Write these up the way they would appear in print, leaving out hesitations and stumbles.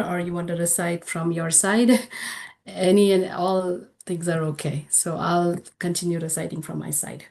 master, or you want to recite from your side. Any and all things are okay. So I'll continue reciting from my side.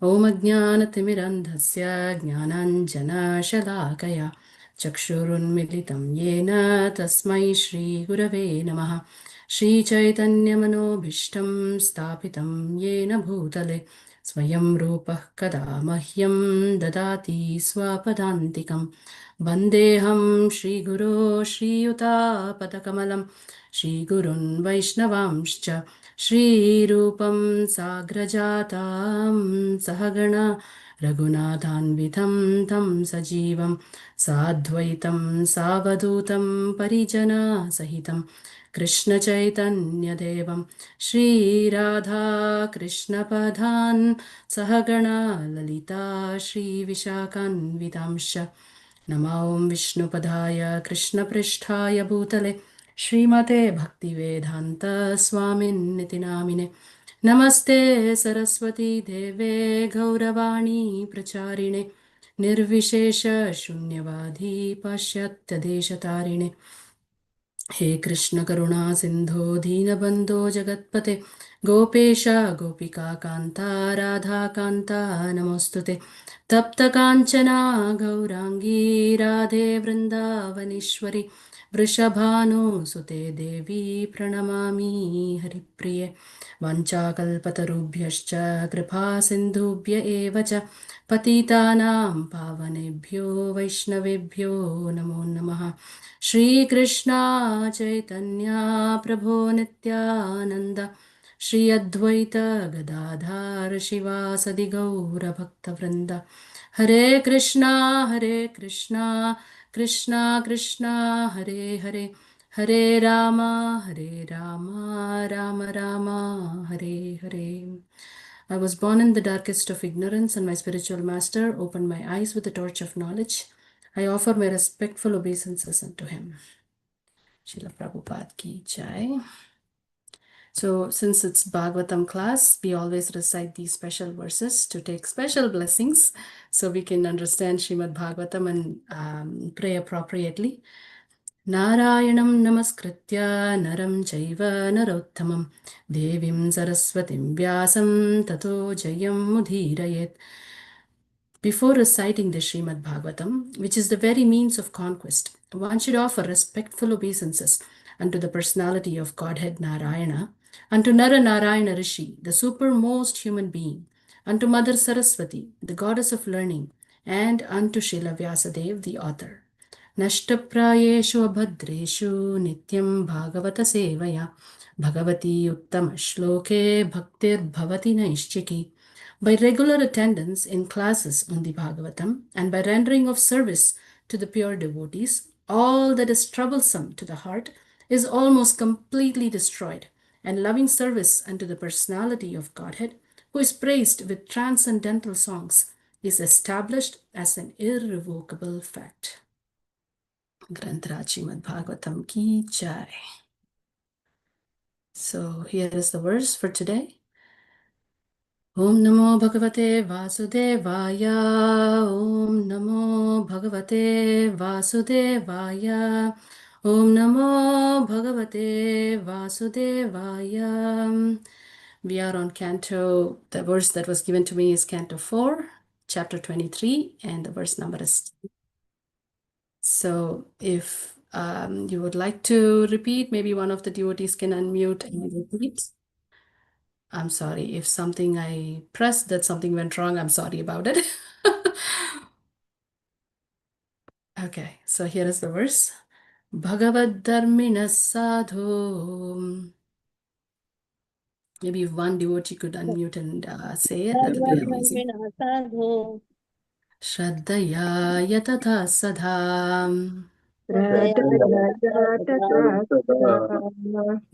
Om Ajnanatimirandhasya Jnananjana-shalakaya Chakshurunmilitam Yena Tasmai Shri Gurave Namaha Shri Chaitanya Manobhishtam Stapitam Yena Bhutale Swayam Rupah Kada Mahyam Dadati Swapadantikam Vandeham Shri Guru Shri Yuta Padakamalam Shri Gurun Vaishnavamscha Shri Rupam Sagrajatam Sahagana Raghunathanvitam Tam Sajivam Sadvaitam Savadutam Parijana Sahitam Krishna Chaitanya Devam Shri Radha Krishna Padhan Sahagana Lalita Shri Vishakanvitamsha Namaum Vishnu Padaya Krishna Pristhaya Bhutale Shrimate Bhaktivedanta Swamin Niti Namine Namaste Saraswati Deve Gauravani Pracharine Nirvishesha Shunyavadhi Pashyatya Deshatarine He Krishna Karuna Sindho Deenabandho Jagatpate Gopesha Gopika Kanta Radha Kanta Namostute Tapta Kanchana Gaurangi Radhe Vrindavanishwari Vrishabhanu Sute Devi Pranamami Haripriye Vanchakalpatarubhyascha Kripa Sindhubhya Evacha Patitanam Pavanebhyo Vaishnavebhyo Namo Namaha Shri Krishna Chaitanya Prabhu Nityananda Shri Advaita Gadadhar Shivasadi Gaura Bhakta Vrinda Hare Krishna Krishna Krishna Hare Hare Hare Rama Rama Rama Hare Hare. I was born in the darkest of ignorance, and my spiritual master opened my eyes with the torch of knowledge. I offer my respectful obeisances unto him. Srila Prabhupada ki jai. So since it's Bhagavatam class, we always recite these special verses to take special blessings so we can understand Śrīmad-Bhāgavatam and pray appropriately. Narayanam namaskritya naram chaiva narottamam devim saraswatim vyasam tato jayam mudhirayet. Before reciting the Śrīmad-Bhāgavatam, which is the very means of conquest, one should offer respectful obeisances unto the personality of Godhead Narayana, unto Nara Narayana Rishi, the supermost human being, unto Mother Saraswati, the goddess of learning, and unto Srila Vyasadeva, the author. Nashtaprayeshu abhadreshu nityam bhagavata sevaya bhagavati uttama shloke bhaktir bhavati naishchiki. By regular attendance in classes on the Bhagavatam and by rendering of service to the pure devotees, all that is troublesome to the heart is almost completely destroyed, and loving service unto the personality of Godhead, who is praised with transcendental songs, is established as an irrevocable fact. Granthra Śrīmad-Bhāgavatam ki jai. So here is the verse for today. Om Namo Bhagavate Vasudevaya. Om Namo Bhagavate Vasudevaya. Om Namo Bhagavate Vasudevaya. We are on Canto, the verse that was given to me is Canto 4, Chapter 23, and the verse number is. So if you would like to repeat, maybe one of the devotees can unmute and repeat. I'm sorry if something I pressed that something went wrong. I'm sorry about it. Okay, so here is the verse. Bhagavad Dharmina Sadhu. Maybe if one devotee could unmute and say it, that would be amazing. Shraddhaya Yatata Sadham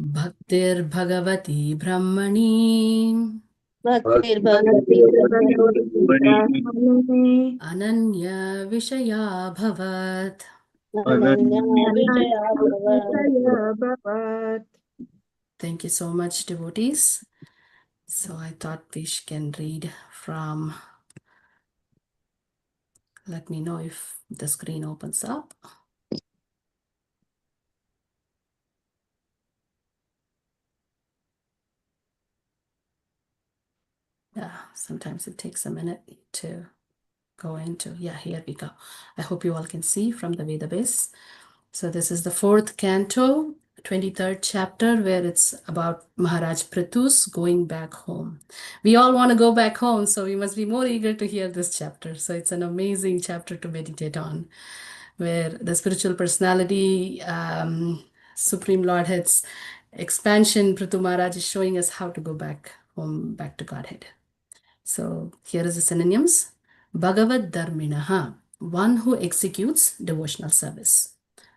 Bhaktir Bhagavati Brahmani Ananya Vishaya Bhavat. Thank you so much, devotees. So I thought we can read from, let me know if the screen opens up. Yeah, sometimes it takes a minute to go into. Yeah, here we go. I hope you all can see from the Veda base. So this is the fourth canto, 23rd chapter, where it's about Maharaj Prithus going back home. We all want to go back home, so we must be more eager to hear this chapter. So it's an amazing chapter to meditate on, where the spiritual personality, Supreme Lord Head's expansion, Prithu Maharaj is showing us how to go back home, back to Godhead. So here is the synonyms. Bhagavad Dharminaha, one who executes devotional service.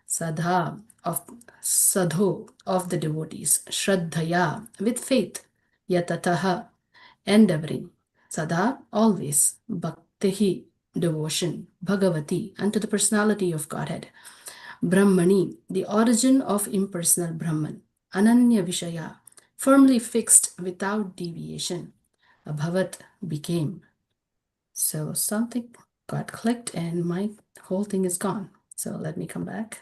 Sadha, of Sadho, of the devotees. Shraddhaya, with faith. Yatataha, endeavoring. Sada, always. Bhaktihi, devotion. Bhagavati, unto the personality of Godhead. Brahmani, the origin of impersonal Brahman. Ananya Vishaya, firmly fixed without deviation. Abhavat, became. So something got clicked and my whole thing is gone. So let me come back.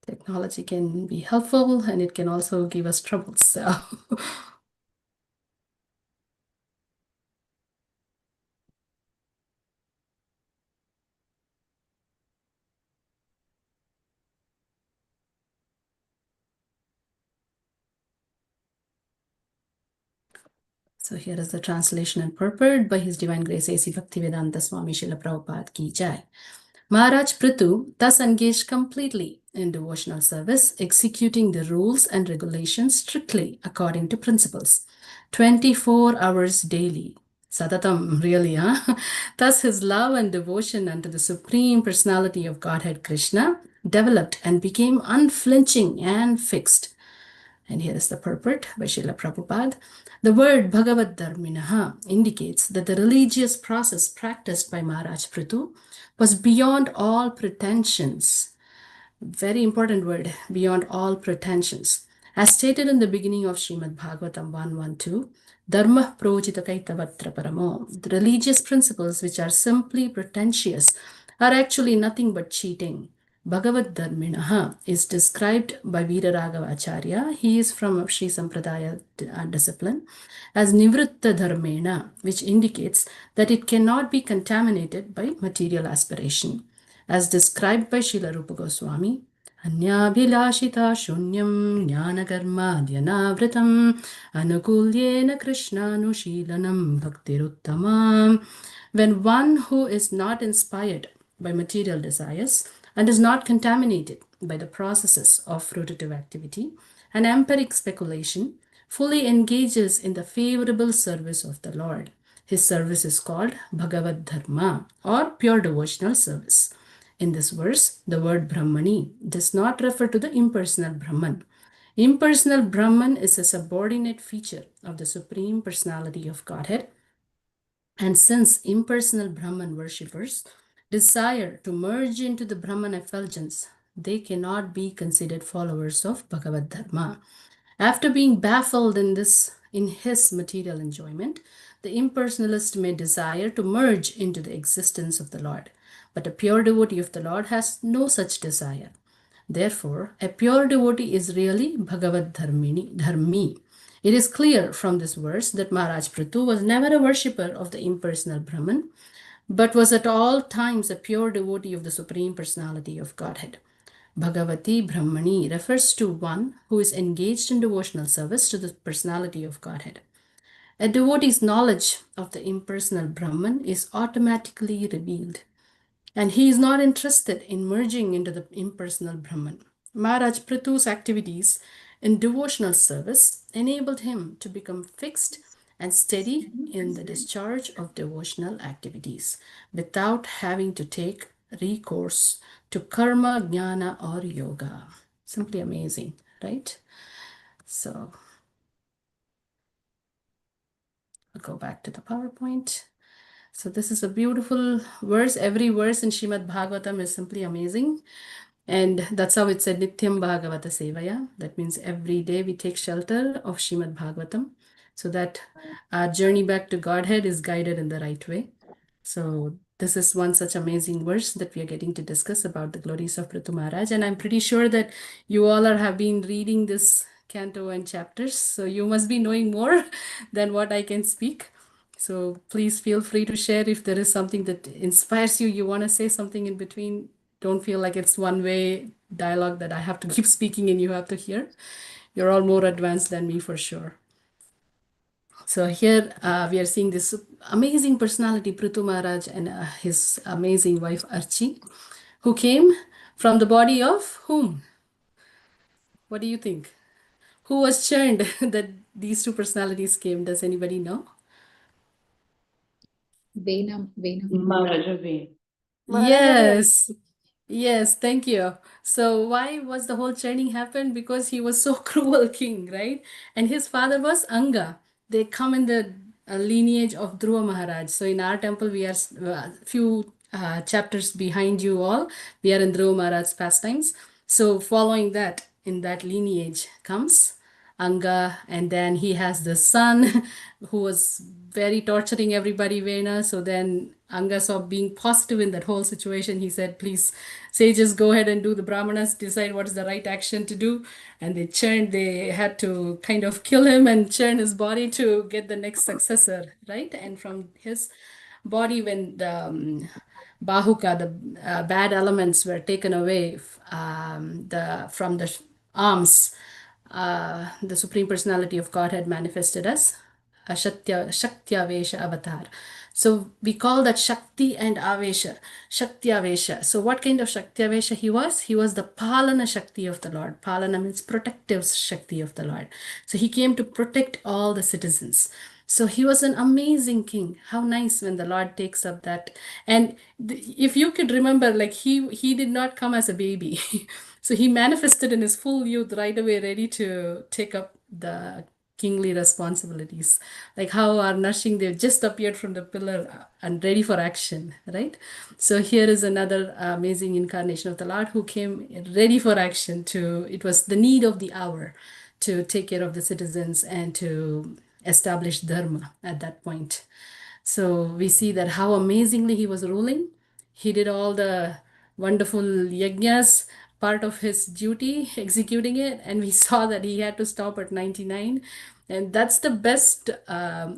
Technology can be helpful and it can also give us trouble. So here is the translation and purport by His Divine Grace A.C. Bhaktivedanta Swami Srila Prabhupada Ki Jai. Maharaj Prithu thus engaged completely in devotional service, executing the rules and regulations strictly according to principles, 24 hours daily. Satatam, really, huh? Thus, his love and devotion unto the Supreme Personality of Godhead Krishna developed and became unflinching and fixed. And here is the purport by Srila Prabhupada. The word Bhagavad Dharminaha indicates that the religious process practiced by Maharaj Prithu was beyond all pretensions. Very important word, beyond all pretensions. As stated in the beginning of Śrīmad-Bhāgavatam 112, Dharma projita kaitavatra paramo. The religious principles which are simply pretentious are actually nothing but cheating. Bhagavad Dharminaha is described by Veeraraghava Acharya. He is from Sri Sampradaya discipline as Nivritta Dharmena, which indicates that it cannot be contaminated by material aspiration. As described by Srila Rupa Goswami, Anyabhilashita shunyam jnanakarmadhyanavritam anukulyena krishnanushilanam bhaktiruttamam. When one who is not inspired by material desires and is not contaminated by the processes of fruitive activity and empiric speculation, fully engages in the favorable service of the Lord. His service is called Bhagavad Dharma or pure devotional service. In this verse, the word Brahmani does not refer to the impersonal Brahman. Impersonal Brahman is a subordinate feature of the Supreme Personality of Godhead. And since impersonal Brahman worshippers desire to merge into the Brahman effulgence, they cannot be considered followers of Bhagavad Dharma. After being baffled in his material enjoyment, the impersonalist may desire to merge into the existence of the Lord. But a pure devotee of the Lord has no such desire. Therefore, a pure devotee is really Bhagavad Dharmi. It is clear from this verse that Maharaj Prithu was never a worshipper of the impersonal Brahman, but was at all times a pure devotee of the Supreme Personality of Godhead. Bhagavati Brahmani refers to one who is engaged in devotional service to the personality of Godhead. A devotee's knowledge of the impersonal Brahman is automatically revealed, and he is not interested in merging into the impersonal Brahman. Maharaj Prithu's activities in devotional service enabled him to become fixed and steady in the discharge of devotional activities without having to take recourse to karma, jnana, or yoga. Simply amazing, right? So I'll go back to the PowerPoint. So this is a beautiful verse. Every verse in Śrīmad-Bhāgavatam is simply amazing. And that's how it said Nityam Bhagavata Sevaya. That means every day we take shelter of Śrīmad-Bhāgavatam so that our journey back to Godhead is guided in the right way. So this is one such amazing verse that we are getting to discuss about the glories of Prithu Maharaj. And I'm pretty sure that you all have been reading this canto and chapters, so you must be knowing more than what I can speak. So please feel free to share if there is something that inspires you. You want to say something in between. Don't feel like it's one way dialogue that I have to keep speaking and you have to hear. You're all more advanced than me for sure. So here we are seeing this amazing personality, Prithu Maharaj, and his amazing wife Archi, who came from the body of whom? What do you think? Who was churned that these two personalities came? Does anybody know? Venam. Maharaja Vein. Yes. Yes, thank you. So why was the whole churning happen? Because he was so cruel king, right? And his father was Anga. They come in the lineage of Dhruva Maharaj. So in our temple, we are few chapters behind you all. We are in Dhruva Maharaj's pastimes. So following that, in that lineage comes Anga, and then he has the son who was very torturing everybody, Vena. So then Anga saw being positive in that whole situation. He said, please, sages, go ahead and do the Brahmanas, decide what is the right action to do. And they had to kind of kill him and churn his body to get the next successor, right? And from his body, when the Bahuka, the bad elements were taken away from the arms, the Supreme Personality of God had manifested as a Shaktya-Avesha avatar. So we call that Shakti and Avesha, Shakti-Avesha. So what kind of Shakti-Avesha he was? He was the Palana Shakti of the Lord. Palana means protective Shakti of the Lord. So he came to protect all the citizens. So he was an amazing king. How nice when the Lord takes up that. And if you could remember, like he did not come as a baby. So he manifested in his full youth right away, ready to take up the kingly responsibilities. Like how our Nursing, they've just appeared from the pillar and ready for action, right? So here is another amazing incarnation of the Lord who came ready for action it was the need of the hour to take care of the citizens and to establish dharma at that point. So we see that how amazingly he was ruling. He did all the wonderful yajnas, part of his duty, executing it, and we saw that he had to stop at 99. And that's the best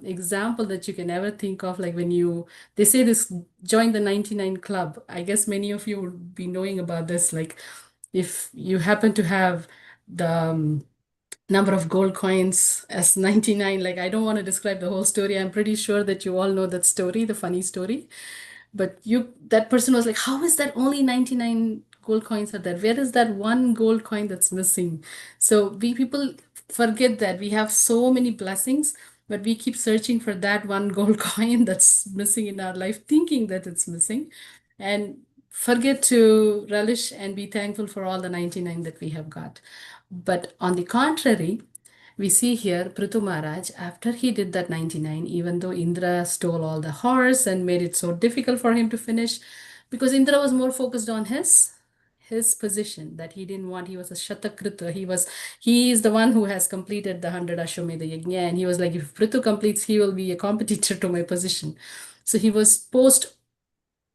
example that you can ever think of. Like they say this, join the 99 club. I guess many of you would be knowing about this. Like if you happen to have the number of gold coins as 99, like I don't want to describe the whole story. I'm pretty sure that you all know that story, the funny story. But that person was like, how is that only 99 gold coins are there? Where is that one gold coin that's missing? So we people forget that we have so many blessings, but we keep searching for that one gold coin that's missing in our life, thinking that it's missing, and forget to relish and be thankful for all the 99 that we have got. But on the contrary, we see here Prithu Maharaj, after he did that 99, even though Indra stole all the horse and made it so difficult for him to finish, because Indra was more focused on his position that he didn't want. He was a Shatakrita. He is the one who has completed the 100 Ashwamedha Yajna. And he was like, if Prithu completes, he will be a competitor to my position. So he was post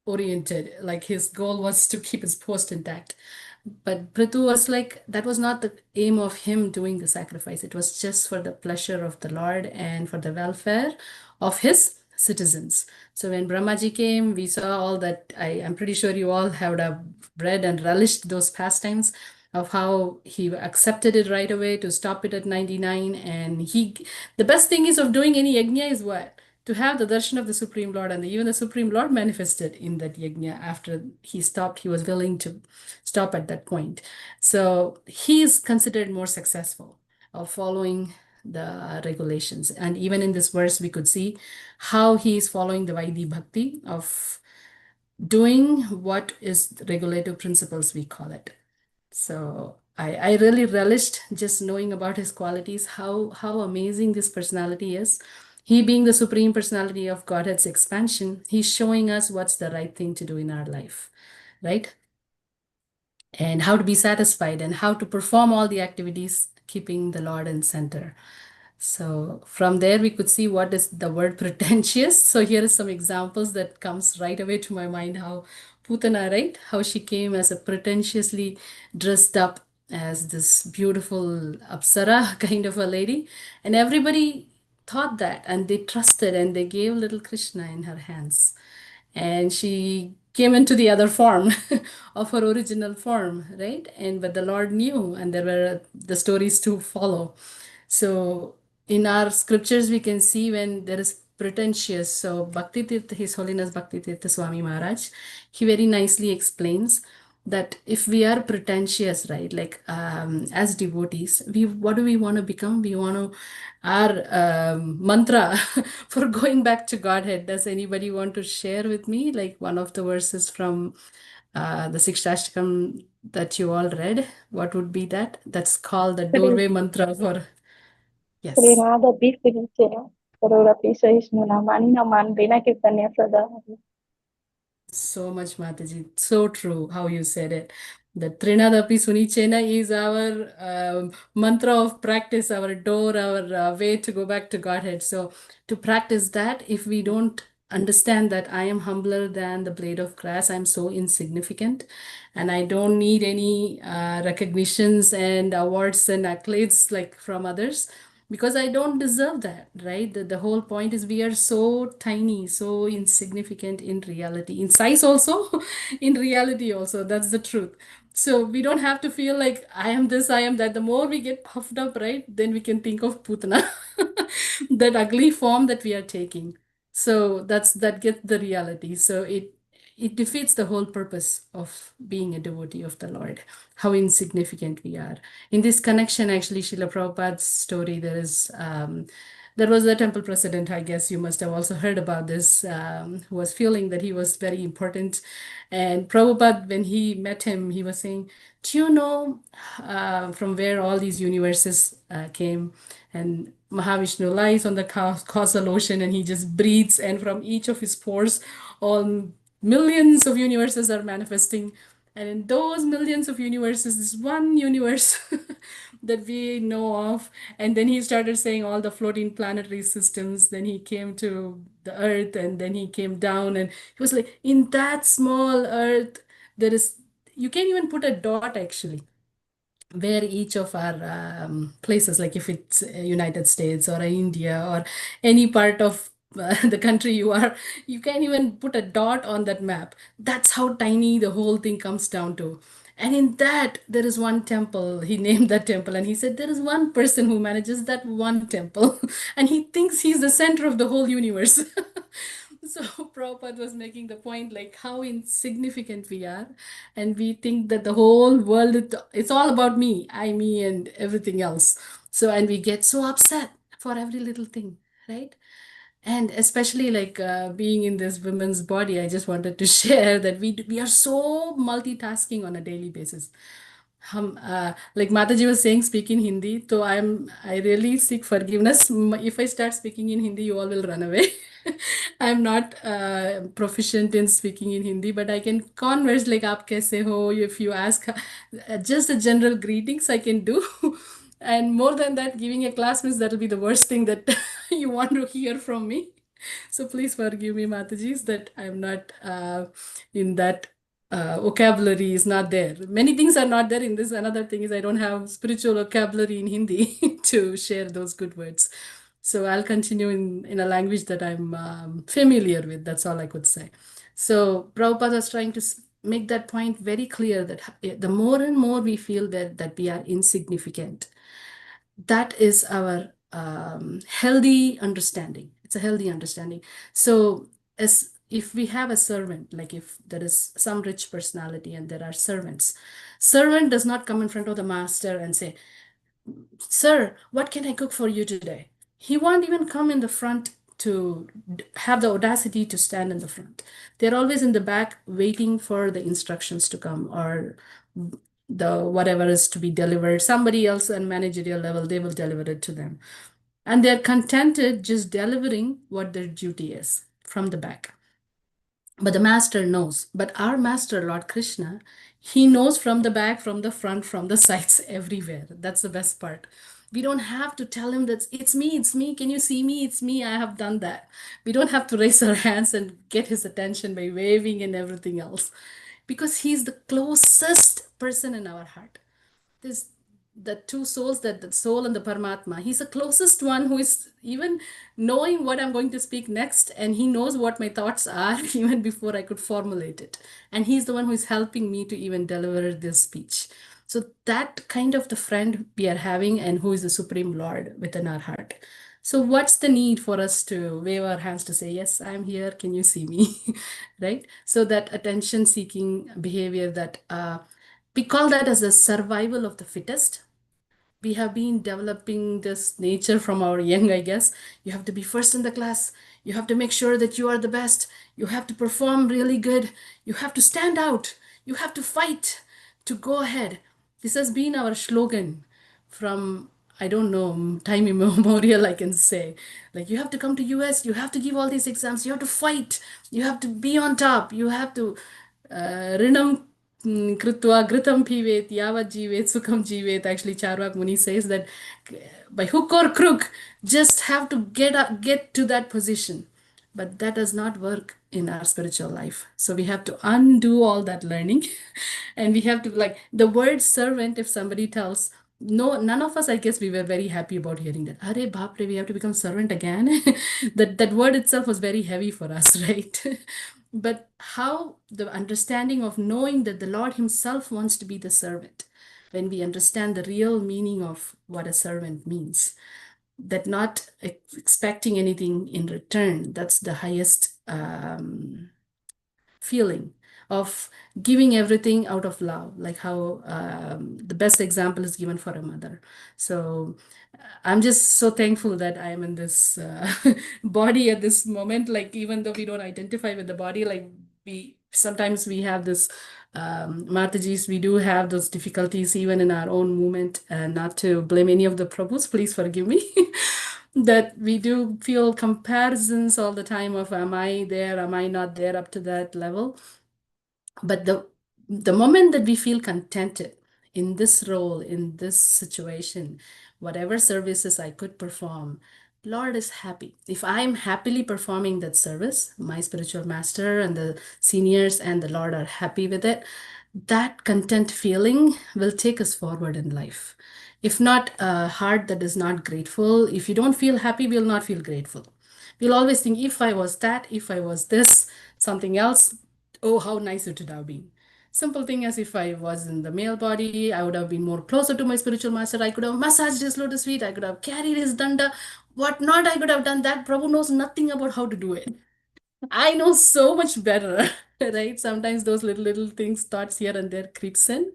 oriented, like his goal was to keep his post intact. But Prithu was like, that was not the aim of him doing the sacrifice. It was just for the pleasure of the Lord and for the welfare of his citizens. So when Brahmaji came, we saw all that. I'm pretty sure you all have read and relished those pastimes of how he accepted it right away to stop it at 99. And the best thing is of doing any yajna is what? To have the darshan of the Supreme Lord, and even the Supreme Lord manifested in that yajna. After he stopped, he was willing to stop at that point. So he is considered more successful of following the regulations. And even in this verse, we could see how he is following the Vaidhi Bhakti of doing what is regulative principles, we call it. So I really relished just knowing about his qualities, how amazing this personality is. He being the Supreme Personality of Godhead's expansion, he's showing us what's the right thing to do in our life, right? And how to be satisfied and how to perform all the activities, keeping the Lord in center. So from there we could see what is the word pretentious. So here are some examples that comes right away to my mind. How Putana, right? How she came as a pretentiously dressed up as this beautiful Apsara kind of a lady, and everybody thought that, and they trusted, and they gave little Krishna in her hands, and she came into the other form of her original form, right? And but the Lord knew, and there were the stories to follow. So in our scriptures we can see when there is pretentious. So Bhakti Tirtha, His Holiness Bhakti Tirtha Swami Maharaj, he very nicely explains that if we are pretentious, right, like as devotees, we what do we want to become? We want to our mantra for going back to Godhead. Does anybody want to share with me, like one of the verses from the Sikshashtakam that you all read? What would be that? That's called the Shri doorway mantra for, yes. Śrīmad-Bhāgavatam Saroraphi Sahishnuna Manina Man Vina Kirtanya Sada. So much, Mataji. So true how you said it. The Trinadapi Sunichena is our mantra of practice, our door, our way to go back to Godhead. So, to practice that, if we don't understand that I am humbler than the blade of grass, I'm so insignificant, and I don't need any recognitions and awards and accolades like from others, because I don't deserve that, right? The whole point is we are so tiny, so insignificant in reality, in size also, in reality also. That's the truth. So we don't have to feel like I am this, I am that. The more we get puffed up, right, then we can think of Putana, that ugly form that we are taking. So that gets the reality. So it defeats the whole purpose of being a devotee of the Lord, how insignificant we are. In this connection, actually, Srila Prabhupada's story, there was a temple president, I guess you must have also heard about this, who was feeling that he was very important. And Prabhupada, when he met him, he was saying, do you know from where all these universes came? And Mahavishnu lies on the causal ocean, and he just breathes, and from each of his pores, all millions of universes are manifesting. And in those millions of universes, this one universe that we know of. And then he started saying all the floating planetary systems. Then he came to the Earth, and then he came down, and he was like, in that small Earth, there is, you can't even put a dot actually where each of our places, like if it's United States or India or any part of the country you are, you can't even put a dot on that map. That's how tiny the whole thing comes down to. And in that, there is one temple. He named that temple, and he said there is one person who manages that one temple, and he thinks he's the center of the whole universe. So Prabhupada was making the point like how insignificant we are, and we think that the whole world, it's all about me, I, me, and everything else. So, and we get so upset for every little thing, right? And especially like being in this women's body, I just wanted to share that we are so multitasking on a daily basis. Like Mataji was saying, speak in Hindi. So I really seek forgiveness. If I start speaking in Hindi, you all will run away. I'm not proficient in speaking in Hindi, but I can converse like "Aap kaise ho?" If you ask, just a general greetings, I can do. And more than that, giving a class means that'll be the worst thing that you want to hear from me. So please forgive me, Matajis, that I'm not in that vocabulary is not there. Many things are not there in this. Another thing is I don't have spiritual vocabulary in Hindi to share those good words. So I'll continue in a language that I'm familiar with. That's all I could say. So Prabhupada was trying to make that point very clear that the more and more we feel that we are insignificant, that is our healthy understanding. It's a healthy understanding. So as if we have a servant, like if there is some rich personality and there are servants, servant does not come in front of the master and say, sir, what can I cook for you today? He won't even come in the front to have the audacity to stand in the front. They're always in the back waiting for the instructions to come, or the whatever is to be delivered. Somebody else on managerial level, they will deliver it to them. And they're contented just delivering what their duty is from the back. But the master knows. But our master, Lord Krishna, he knows from the back, from the front, from the sides, everywhere. That's the best part. We don't have to tell him that it's me, can you see me? It's me, I have done that. We don't have to raise our hands and get his attention by waving and everything else, because he's the closest person in our heart. There's the two souls, that the soul and the Paramatma. He's the closest one who is even knowing what I'm going to speak next, and he knows what my thoughts are even before I could formulate it. And he's the one who is helping me to even deliver this speech. So that kind of the friend we are having, and who is the Supreme Lord within our heart. So what's the need for us to wave our hands to say, yes, I'm here, can you see me? Right? So that attention seeking behavior, that we call that as a survival of the fittest. We have been developing this nature from our young, I guess. You have to be first in the class. You have to make sure that you are the best. You have to perform really good. You have to stand out. You have to fight to go ahead. This has been our slogan from, I don't know, time immemorial, I can say. Like, you have to come to US, you have to give all these exams, you have to fight, you have to be on top, you have to rinam kritva gritam pivet yavat jivet sukham jivet. Actually, Charvak Muni says that by hook or crook, just have to get to that position. But that does not work in our spiritual life. So we have to undo all that learning. And we have to, like, the word servant, if somebody tells, no, none of us, I guess, we were very happy about hearing that. Are baap re, we have to become servant again. That word itself was very heavy for us, right? But how the understanding of knowing that the Lord Himself wants to be the servant, when we understand the real meaning of what a servant means, that not expecting anything in return, that's the highest feeling of giving everything out of love, like how the best example is given for a mother. So I'm just so thankful that I am in this body at this moment. Like, even though we don't identify with the body, like, we sometimes we have this Matajis, we do have those difficulties even in our own movement, and not to blame any of the Prabhus, please forgive me. That we do feel comparisons all the time of, am I there, am I not there up to that level? But the moment that we feel contented in this role, in this situation, whatever services I could perform, Lord is happy. If I'm happily performing that service, my spiritual master and the seniors and the Lord are happy with it, that content feeling will take us forward in life. If not, a heart that is not grateful, if you don't feel happy, we'll not feel grateful. We'll always think, if I was that, if I was this, something else, oh, how nice it would have been. Simple thing as, if I was in the male body, I would have been more closer to my spiritual master. I could have massaged his lotus feet. I could have carried his danda. What not I could have done, that Prabhu knows nothing about how to do it. I know so much better, right? Sometimes those little things, thoughts here and there creeps in,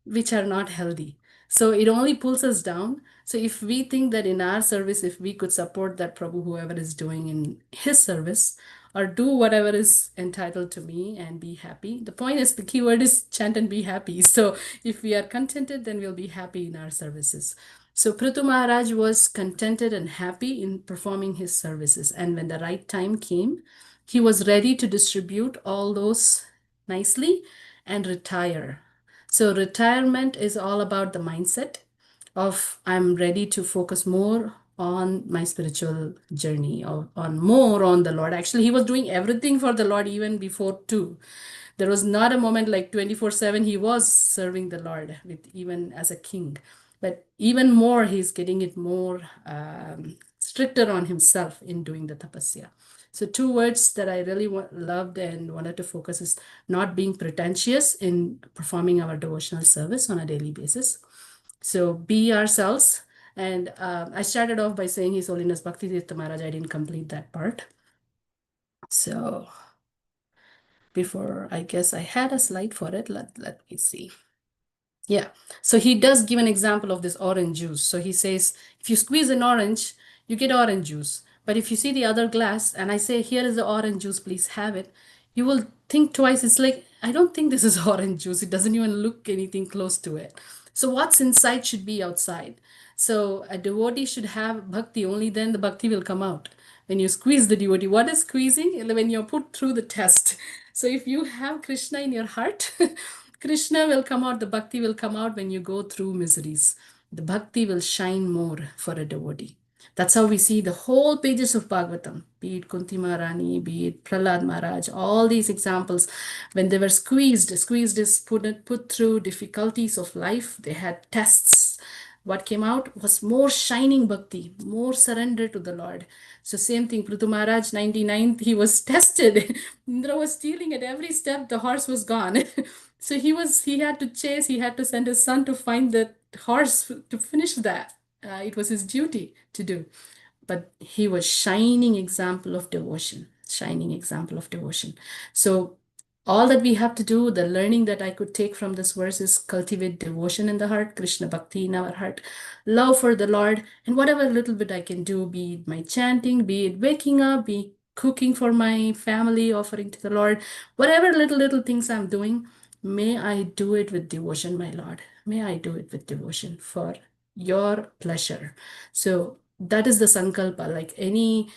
which are not healthy. So it only pulls us down. So if we think that in our service, if we could support that Prabhu, whoever is doing in his service, or do whatever is entitled to me and be happy. The point is, the keyword is chant and be happy. So if we are contented, then we'll be happy in our services. So Prithu Maharaj was contented and happy in performing his services. And when the right time came, he was ready to distribute all those nicely and retire. So retirement is all about the mindset of, I'm ready to focus more on my spiritual journey, or on more on the Lord. Actually, he was doing everything for the Lord even before too. There was not a moment, like 24/7 he was serving the Lord, with even as a king. But even more, he's getting it more stricter on himself in doing the tapasya. So two words that I really loved and wanted to focus is not being pretentious in performing our devotional service on a daily basis. So be ourselves. And I started off by saying His Holiness Bhakti Tirtha Maharaj. I didn't complete that part. So before, I guess I had a slide for it. Let me see. Yeah. So he does give an example of this orange juice. So he says, if you squeeze an orange, you get orange juice. But if you see the other glass and I say, here is the orange juice, please have it, you will think twice. It's like, I don't think this is orange juice. It doesn't even look anything close to it. So what's inside should be outside. So a devotee should have bhakti, only then the bhakti will come out. When you squeeze the devotee, what is squeezing? When you're put through the test. So if you have Krishna in your heart, Krishna will come out, the bhakti will come out when you go through miseries. the bhakti will shine more for a devotee. That's how we see the whole pages of Bhagavatam, be it Kunti Maharani, be it Prahlad Maharaj, all these examples, when they were squeezed is put through difficulties of life, they had tests. What came out was more shining bhakti, more surrender to the Lord. So same thing, Prithu Maharaj, 99, he was tested. Indra was stealing at every step, the horse was gone. So he had to chase, he had to send his son to find the horse to finish that. It was his duty to do. But he was shining example of devotion, shining example of devotion. So all that we have to do, the learning that I could take from this verse is cultivate devotion in the heart, Krishna Bhakti in our heart, love for the Lord, and whatever little bit I can do, be it my chanting, be it waking up, be it cooking for my family, offering to the Lord, whatever little things I'm doing, may I do it with devotion, my Lord. May I do it with devotion for your pleasure. So that is the sankalpa, like any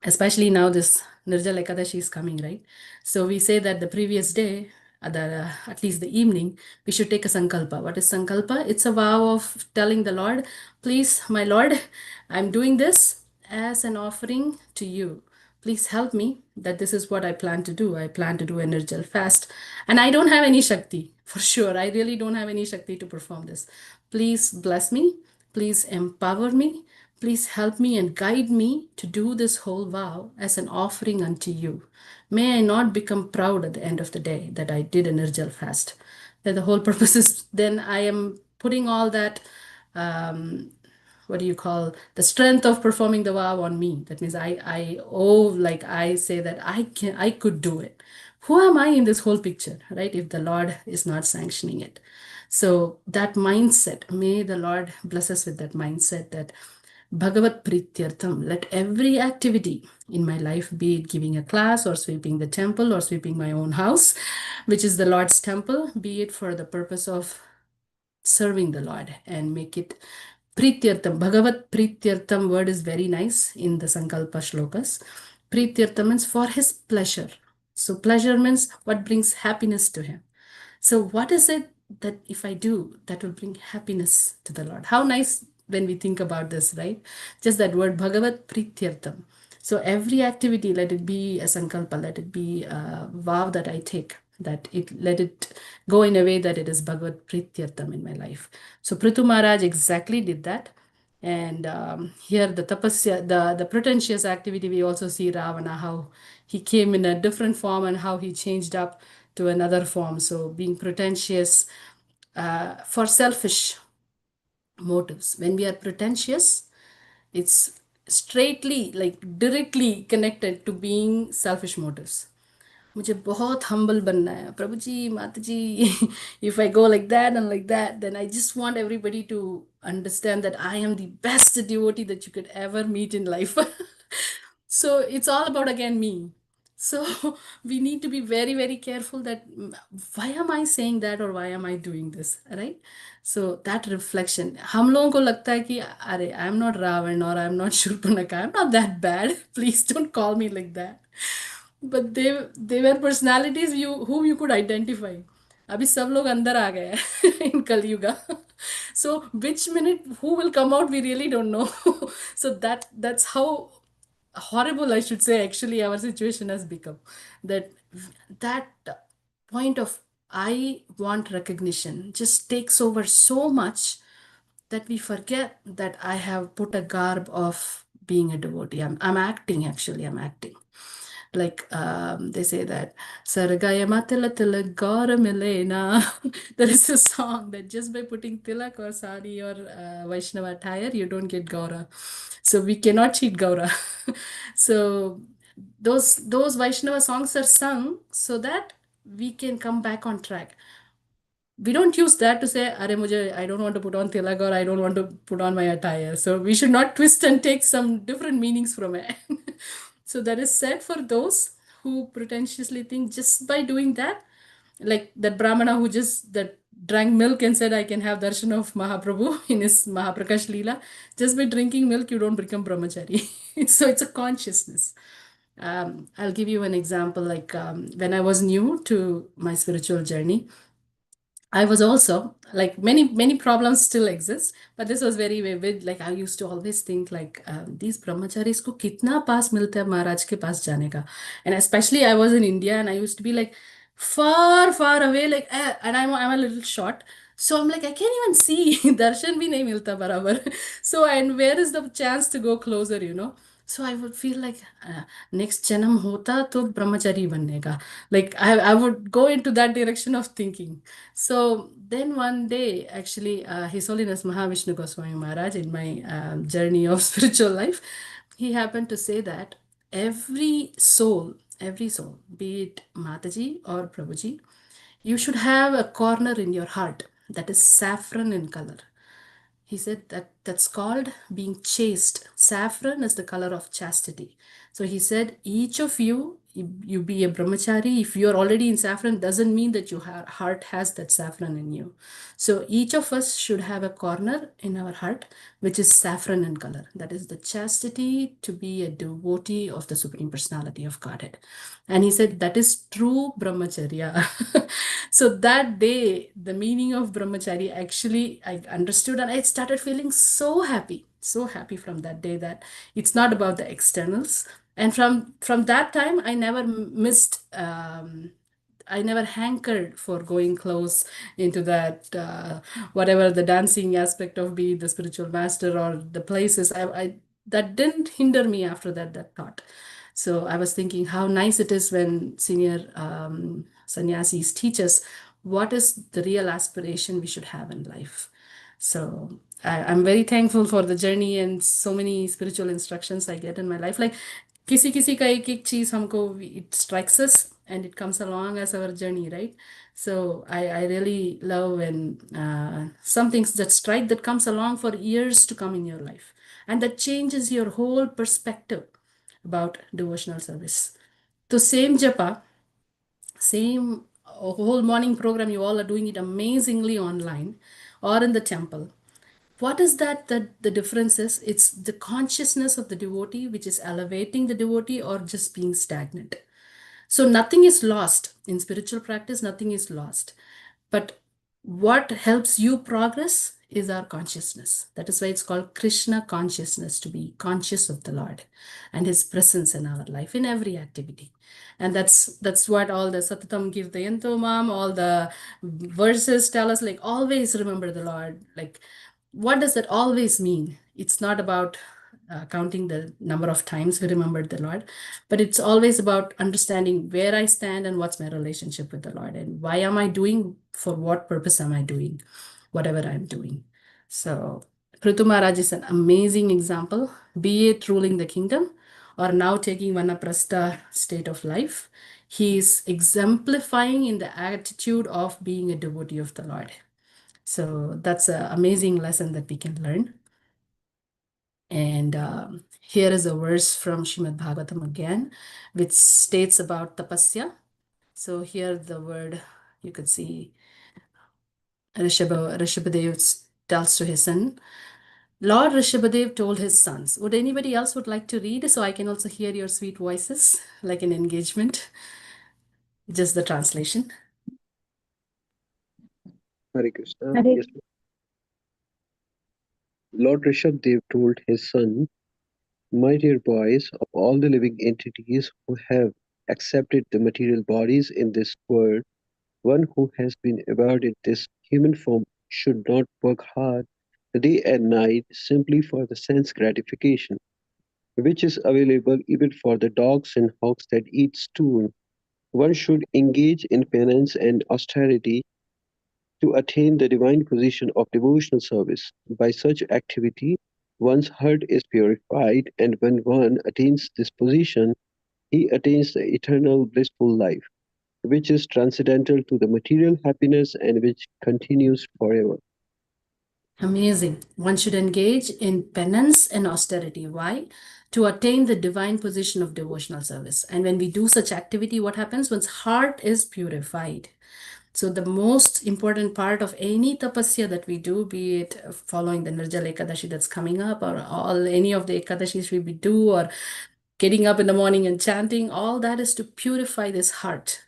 especially now this Nirjala Ekadashi is coming, right? So we say that the previous day, at least the evening, we should take a sankalpa. What is sankalpa? It's a vow of telling the Lord, please, my Lord, I'm doing this as an offering to you. Please help me that this is what I plan to do. I plan to do a Nirjal fast. And I don't have any Shakti, for sure. I really don't have any Shakti to perform this. Please bless me. Please empower me. Please help me and guide me to do this whole vow as an offering unto you. May I not become proud at the end of the day that I did a Nirjal fast. That the whole purpose is then I am putting all that what do you call the strength of performing the vow on me. That means I owe, like I say that I could do it. Who am I in this whole picture, right? If the Lord is not sanctioning it. So that mindset, may the Lord bless us with that mindset that Bhagavat Prityartham, let every activity in my life, be it giving a class or sweeping the temple or sweeping my own house, which is the Lord's temple, be it for the purpose of serving the Lord and make it Prityartham. Bhagavat Prityartham word is very nice in the Sankalpa shlokas. Prityartham means for his pleasure. So pleasure means what brings happiness to him. So what is it that if I do, that will bring happiness to the Lord? How nice when we think about this, right? Just that word Bhagavat Prityartham. So every activity, let it be a sankalpa, let it be a vow that I take, that let it go in a way that it is Bhagavat Prityartham in my life. So Prithu Maharaj exactly did that. And here the tapasya, the pretentious activity, we also see Ravana, how he came in a different form and how he changed up to another form. So being pretentious for selfish motives. When we are pretentious, it's straightly, like directly connected to being selfish motives. मुझे बहुत humble बनना है प्रभु जी माता जी if I go like that and like that then I just want everybody to understand that I am the best devotee that you could ever meet in life. So it's all about again me. So we need to be very very careful that why am I saying that or why am I doing this, right? So that reflection, हम लोगों को लगता है कि अरे I'm not Ravan or I'm not Shurpanakha, I'm not that bad. Please don't call me like that. But they were personalities whom you could identify. अभी सब लोग अंदर आ गए हैं in Kaliyuga. So which minute who will come out we really don't know. So that's how horrible, I should say, actually our situation has become. That point of I want recognition just takes over so much that we forget that I have put a garb of being a devotee. I'm acting, actually, I'm acting. Like they say that Sargaya Matila Tilak Gaura Milena. There is a song that just by putting tilak or sari or Vaishnava attire, you don't get Gaura. So we cannot cheat Gaura. So those Vaishnava songs are sung so that we can come back on track. We don't use that to say, Are mujhe, I don't want to put on tilak or I don't want to put on my attire. So we should not twist and take some different meanings from it. So that is said for those who pretentiously think just by doing that, like that Brahmana who just that drank milk and said, I can have darshan of Mahaprabhu in his Mahaprakash Leela. Just by drinking milk, you don't become brahmachari. So it's a consciousness. I'll give you an example. Like when I was new to my spiritual journey, I was also like many problems still exist, but this was very vivid. Like I used to always think like these brahmacharis ko kitna paas milta hai Maharaj ke paas jane ka, and especially I was in India and I used to be like far away, like and I'm a little short, so I'm like I can't even see darshan bhi nahi milta barabar. So and where is the chance to go closer, you know? So I would feel like next janam hota to brahmachari banne ka. Like I would go into that direction of thinking. So then one day, actually, His Holiness Mahavishnu Goswami Maharaj, in my journey of spiritual life, he happened to say that every soul, be it Mataji or Prabhuji, you should have a corner in your heart that is saffron in color. He said that that's called being chaste. Saffron is the color of chastity. So he said, each of you, you be a brahmachari. If you're already in saffron, doesn't mean that your heart has that saffron in you. So each of us should have a corner in our heart which is saffron in color. That is the chastity to be a devotee of the Supreme Personality of Godhead. And he said that is true brahmacharya. So that day, the meaning of brahmachari actually I understood and I started feeling so happy from that day that it's not about the externals. And from that time, I never missed. I never hankered for going close into that whatever the dancing aspect of being the spiritual master or the places. I that didn't hinder me after that thought. So I was thinking how nice it is when senior sannyasis teach us what is the real aspiration we should have in life. So I'm very thankful for the journey and so many spiritual instructions I get in my life. Like किसी किसी का एक चीज हमको it strikes us and it comes along as our journey, right? So I really love when some things that strike that comes along for years to come in your life and that changes your whole perspective about devotional service. So same japa, same whole morning program, you all are doing it amazingly online or in the temple. What is that the difference is? It's the consciousness of the devotee which is elevating the devotee or just being stagnant. So nothing is lost in spiritual practice, nothing is lost. But what helps you progress is our consciousness. That is why it's called Krishna consciousness, to be conscious of the Lord and his presence in our life in every activity. And that's what all the Satatam Kirtayanto Mam, all the verses tell us, like always remember the Lord. Like what does that always mean? It's not about counting the number of times we remembered the Lord, but it's always about understanding where I stand and what's my relationship with the Lord and why am I doing, for what purpose am I doing, whatever I'm doing. So Prithu Maharaj is an amazing example, be it ruling the kingdom or now taking Vanaprastha state of life. He is exemplifying in the attitude of being a devotee of the Lord. So that's an amazing lesson that we can learn. And here is a verse from Śrīmad-Bhāgavatam again, which states about tapasya. So here the word, you could see Rishabhadev tells to his son. Lord Rishabhadev told his sons. Would anybody else would like to read so I can also hear your sweet voices like an engagement? Just the translation. Hare Krishna. Hare Yes, Lord Rishabdev told his son, my dear boys, of all the living entities who have accepted the material bodies in this world, one who has been awarded this human form should not work hard day and night simply for the sense gratification, which is available even for the dogs and hogs that eat stool. One should engage in penance and austerity to attain the divine position of devotional service. By such activity, one's heart is purified, and when one attains this position, he attains the eternal blissful life, which is transcendental to the material happiness and which continues forever. Amazing. One should engage in penance and austerity. Why? To attain the divine position of devotional service. And when we do such activity, what happens? One's heart is purified. So the most important part of any tapasya that we do, be it following the Nirjala Ekadashi that's coming up, or all any of the Ekadashis we do, or getting up in the morning and chanting, all that is to purify this heart.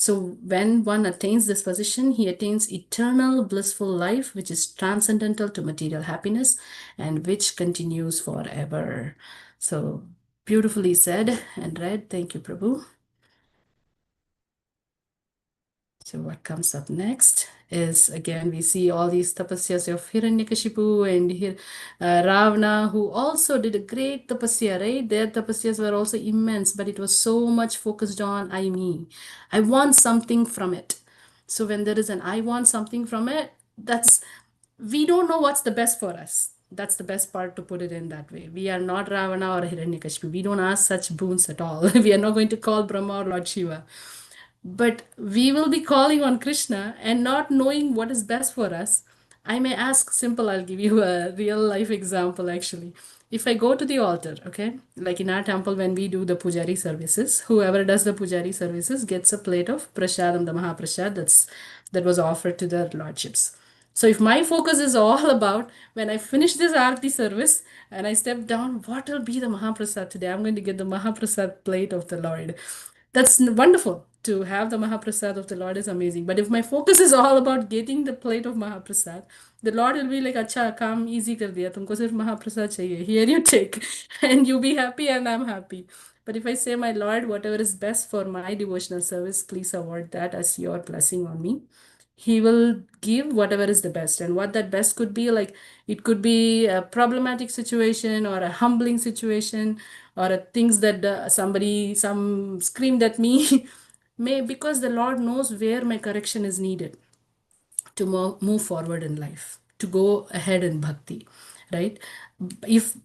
So when one attains this position, he attains eternal blissful life, which is transcendental to material happiness and which continues forever. So beautifully said and read. Thank you, Prabhu. So what comes up next is, again, we see all these tapasyas of Hiranyakashipu and Ravana, who also did a great tapasya, right? Their tapasyas were also immense, but it was so much focused on I, me. I want something from it. So when there is an I want something from it, we don't know what's the best for us. That's the best part, to put it in that way. We are not Ravana or Hiranyakashipu. We don't ask such boons at all. We are not going to call Brahma or Lord Shiva. But we will be calling on Krishna and not knowing what is best for us. I may ask simple, I'll give you a real life example actually. If I go to the altar, okay, like in our temple when we do the pujari services, whoever does the pujari services gets a plate of prasadam, the Mahaprasad that was offered to the lordships. So if my focus is all about when I finish this Aarti service and I step down, what will be the Mahaprasad today? I'm going to get the Mahaprasad plate of the Lord. That's wonderful. To have the Mahaprasad of the Lord is amazing. But if my focus is all about getting the plate of Mahaprasad, the Lord will be like, Acha, काम easy कर दिया, तुमको सिर्फ Mahaprasad चाहिए. Here you take, and you be happy, and I'm happy. But if I say, my Lord, whatever is best for my devotional service, please award that as your blessing on me. He will give whatever is the best. And what that best could be, like it could be a problematic situation or a humbling situation or things that some screamed at me. May, because the Lord knows where my correction is needed to move forward in life, to go ahead in bhakti, right?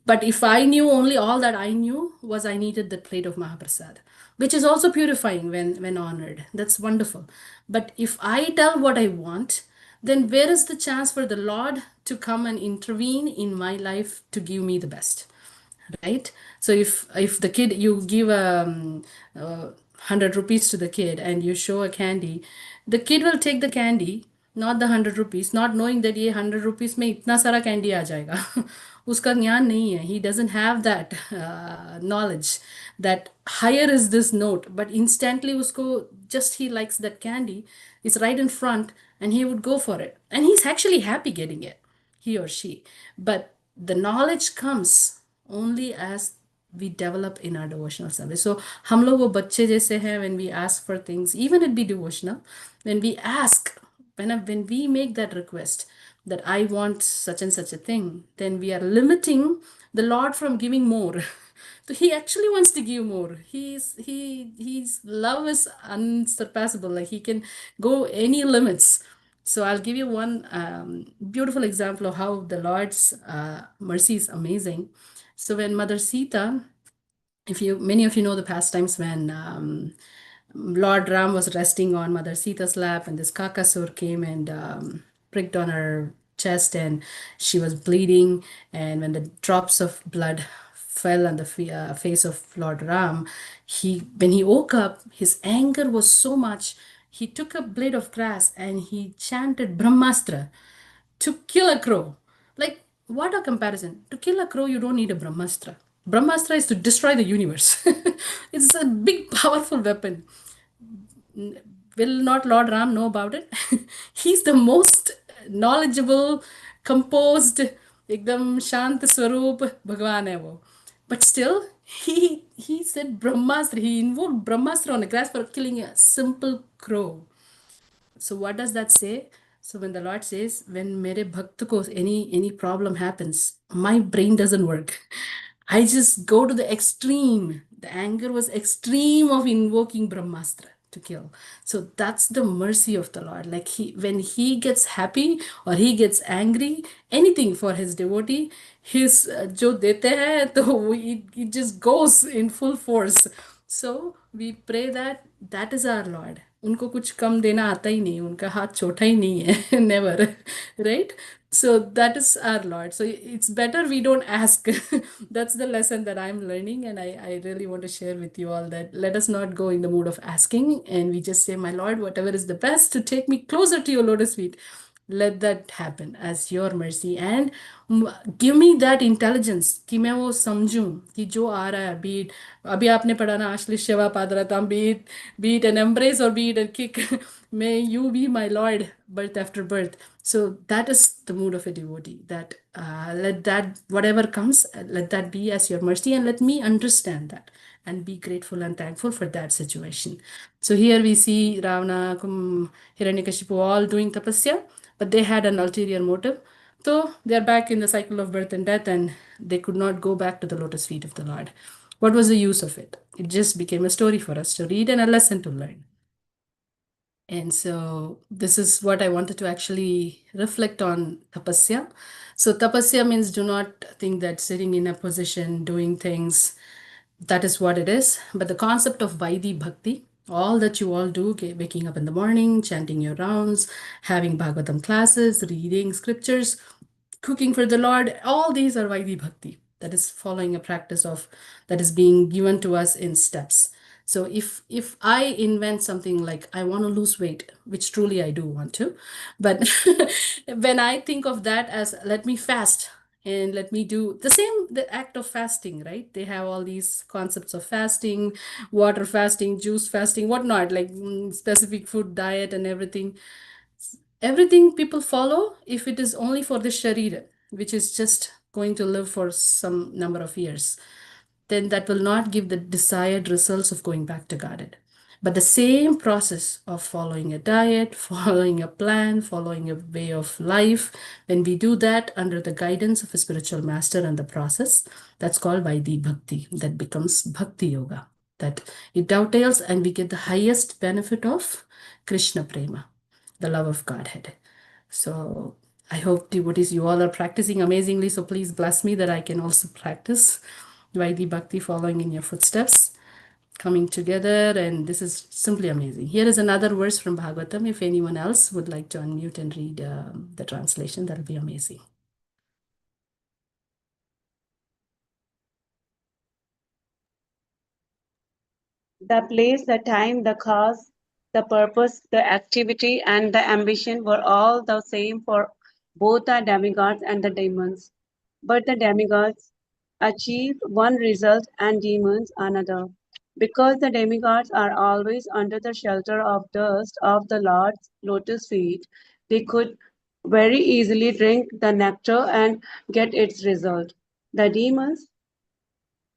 But if I knew, only all that I knew was I needed the plate of Mahaprasad, which is also purifying when honored. That's wonderful. But if I tell what I want, then where is the chance for the Lord to come and intervene in my life to give me the best? Right? So if the kid, you give 100 rupees to the kid and you show a candy, the kid will take the candy, not the 100 rupees, not knowing that ये 100 rupees में इतना सारा candy आ जाएगा. उसका ज्ञान नहीं है. He doesn't have that knowledge that higher is this note, but instantly उसको, just he likes that candy, it's right in front, and he would go for it, and he's actually happy getting it, he or she. But the knowledge comes only as we develop in our devotional service. So हम लोग वो बच्चे जैसे हैं, when we ask for things, even it be devotional, when we ask, when we make that request that I want such and such a thing, then we are limiting the Lord from giving more. So he actually wants to give more. His love is unsurpassable. Like he can go any limits. So I'll give you one beautiful example of how the Lord's mercy is amazing. So when Mother Sita, if you many of you know the pastimes when Lord Ram was resting on Mother Sita's lap, and this Kakasur came and pricked on her chest, and she was bleeding. And when the drops of blood fell on the face of Lord Ram, when he woke up, his anger was so much. He took a blade of grass and he chanted Brahmastra to kill a crow. Like, what a comparison. To kill a crow, you don't need a Brahmastra. Brahmastra is to destroy the universe. It's a big, powerful weapon. Will not Lord Ram know about it? He's the most knowledgeable, composed, ekdam shant swaroop Bhagwan hai wo. But still, he said Brahmastra. He invoked Brahmastra on the grass for killing a simple crow. So what does that say? So when the Lord says, when mere bhakt ko any problem happens, my brain doesn't work. I just go to the extreme. The anger was extreme of invoking Brahmastra to kill. So that's the mercy of the Lord. Like when he gets happy or he gets angry, anything for his devotee, his jo dete hai, to it just goes in full force. So we pray that is our Lord. उनको कुछ कम देना आता ही नहीं, उनका हाथ छोटा ही नहीं है. Never, right? So that is our Lord. So it's better we don't ask. That's the lesson that I'm learning, and I really want to share with you all that let us not go in the mood of asking, and we just say, my Lord, whatever is the best to take me closer to your lotus feet. let that happen as your mercy and give me that intelligence कि मैं वो समझूं कि जो आ रहा है, be it अभी आपने पढ़ा ना आश्लिष सेवा पादरताम, be it an embrace or be it a kick, may you be my Lord birth after birth. So that is the mood of a devotee, that let that whatever comes, let that be as your mercy, and let me understand that and be grateful and thankful for that situation. So here we see Ravana, Hiranyakashipu all doing tapasya, but they had an ulterior motive. So they're back in the cycle of birth and death, and they could not go back to the lotus feet of the Lord. What was the use of it? It just became a story for us to read and a lesson to learn. And so this is what I wanted to actually reflect on tapasya. So tapasya means do not think that sitting in a position, doing things, that is what it is. But the concept of Vaidhi Bhakti, all that you all do, waking up in the morning, chanting your rounds, having Bhagavatam classes, reading scriptures, cooking for the Lord, all these are Vaidhi Bhakti. That is following a practice of that is being given to us in steps. So if I invent something like I want to lose weight, which truly I do want to, but when I think of that as let me fast and let me do the same, the act of fasting, right? They have all these concepts of fasting, water fasting, juice fasting, whatnot, like specific food diet and everything. Everything people follow, if it is only for the sharira, which is just going to live for some number of years, then that will not give the desired results of going back to Godhead. But the same process of following a diet, following a plan, following a way of life, when we do that under the guidance of a spiritual master and the process, that's called Vaidhi Bhakti. That becomes Bhakti Yoga. That it dovetails and we get the highest benefit of Krishna Prema, the love of Godhead. So I hope devotees, you all are practicing amazingly. So please bless me that I can also practice Vaidhi Bhakti following in your footsteps, coming together. And this is simply amazing. Here is another verse from Bhagavatam. If anyone else would like to unmute and read the translation, that'll be amazing. The place, the time, the cause, the purpose, the activity, and the ambition were all the same for both the demigods and the demons. But the demigods achieved one result and demons another. Because the demigods are always under the shelter of dust of the Lord's lotus feet, they could very easily drink the nectar and get its result. The demons,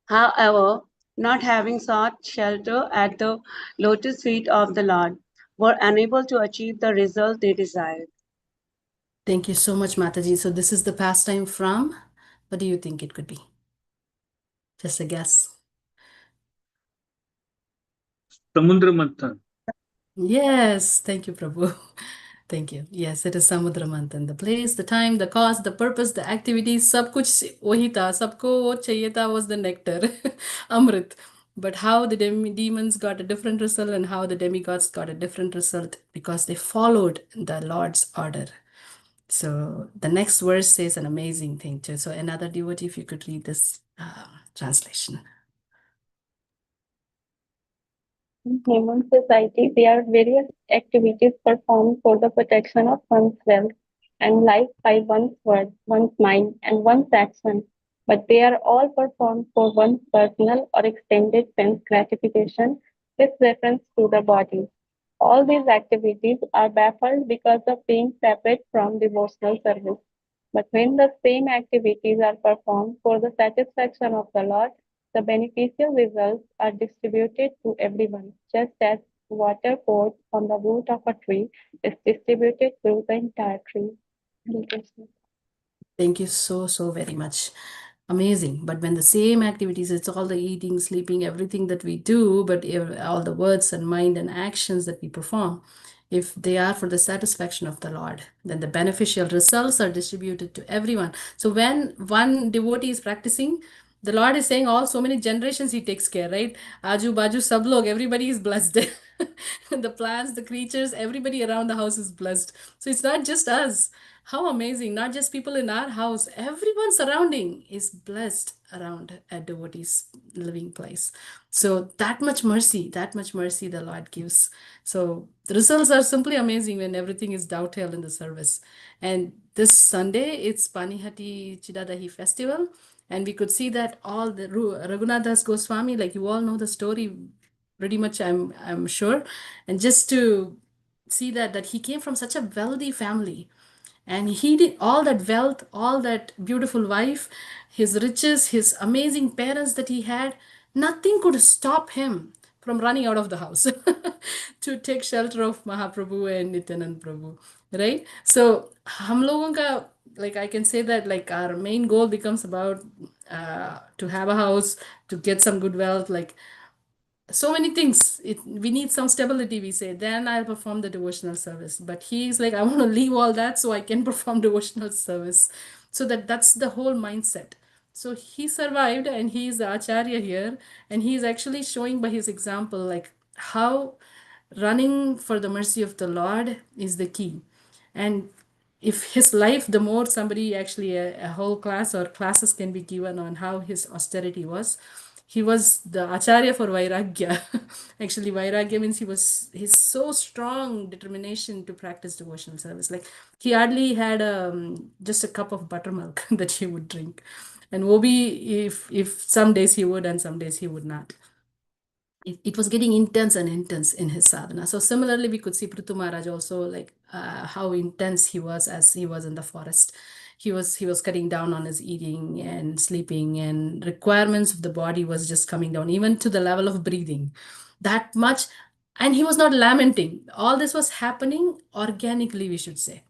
however, not having sought shelter at the lotus feet of the Lord, were unable to achieve the result they desired. Thank you so much, Mataji. So this is the pastime from, what do you think it could be? Just a guess. Samudra Manthan. Yes, thank you, Prabhu. Thank you. Yes, it is Samudra Manthan. The place, the time, the cause, the purpose, the activities, सब कुछ वही था. सबको वो चाहिए था was the nectar, Amrit. But how the demons got a different result and how the demigods got a different result because they followed the Lord's order. So the next verse says an amazing thing too. So another devotee, if you could read this translation. In human society, there are various activities performed for the protection of one's wealth and life by one's word, one's mind, and one's action, but they are all performed for one's personal or extended sense gratification with reference to the body. All these activities are baffled because of being separate from devotional service. But when the same activities are performed for the satisfaction of the Lord, the beneficial results are distributed to everyone, just as water poured on the root of a tree is distributed through the entire tree. Thank you so very much. Amazing. But when the same activities, it's all the eating, sleeping, everything that we do, but all the words and mind and actions that we perform, if they are for the satisfaction of the Lord, then the beneficial results are distributed to everyone. So when one devotee is practicing, The Lord is saying all so many generations He takes care, right? Aju, Baju, sab log, everybody is blessed. The plants, the creatures, everybody around the house is blessed. So it's not just us. How amazing. Not just people in our house, everyone surrounding is blessed around a devotee's living place. So that much mercy the Lord gives. So the results are simply amazing when everything is dovetailed in the service. And this Sunday, it's Panihati Chidadahi festival. And we could see that all the Raghunath Das Goswami, like you all know the story pretty much, I'm sure. And just to see that he came from such a wealthy family, and he did all that wealth, all that beautiful wife, his riches, his amazing parents that he had, nothing could stop him from running out of the house to take shelter of Mahaprabhu and Nityanand Prabhu, right? So हम लोगों का, like I can say that like our main goal becomes about to have a house, to get some good wealth, like so many things. We need some stability, we say, then I'll perform the devotional service. But he's like, I want to leave all that so I can perform devotional service. So that's the whole mindset. So he survived, and he is the acharya here, and he is actually showing by his example like how running for the mercy of the Lord is the key. And if his life, the more somebody actually, a whole class or classes can be given on how his austerity was. He was the acharya for vairagya. Actually, vairagya means he's so strong determination to practice devotional service. Like he hardly had just a cup of buttermilk that he would drink. And Obi, if some days he would and some days he would not. It was getting intense and intense in his sadhana. So similarly, we could see Prithu Maharaj also, like how intense he was as he was in the forest. He was cutting down on his eating and sleeping, and requirements of the body was just coming down, even to the level of breathing. That much, and he was not lamenting. All this was happening organically, we should say.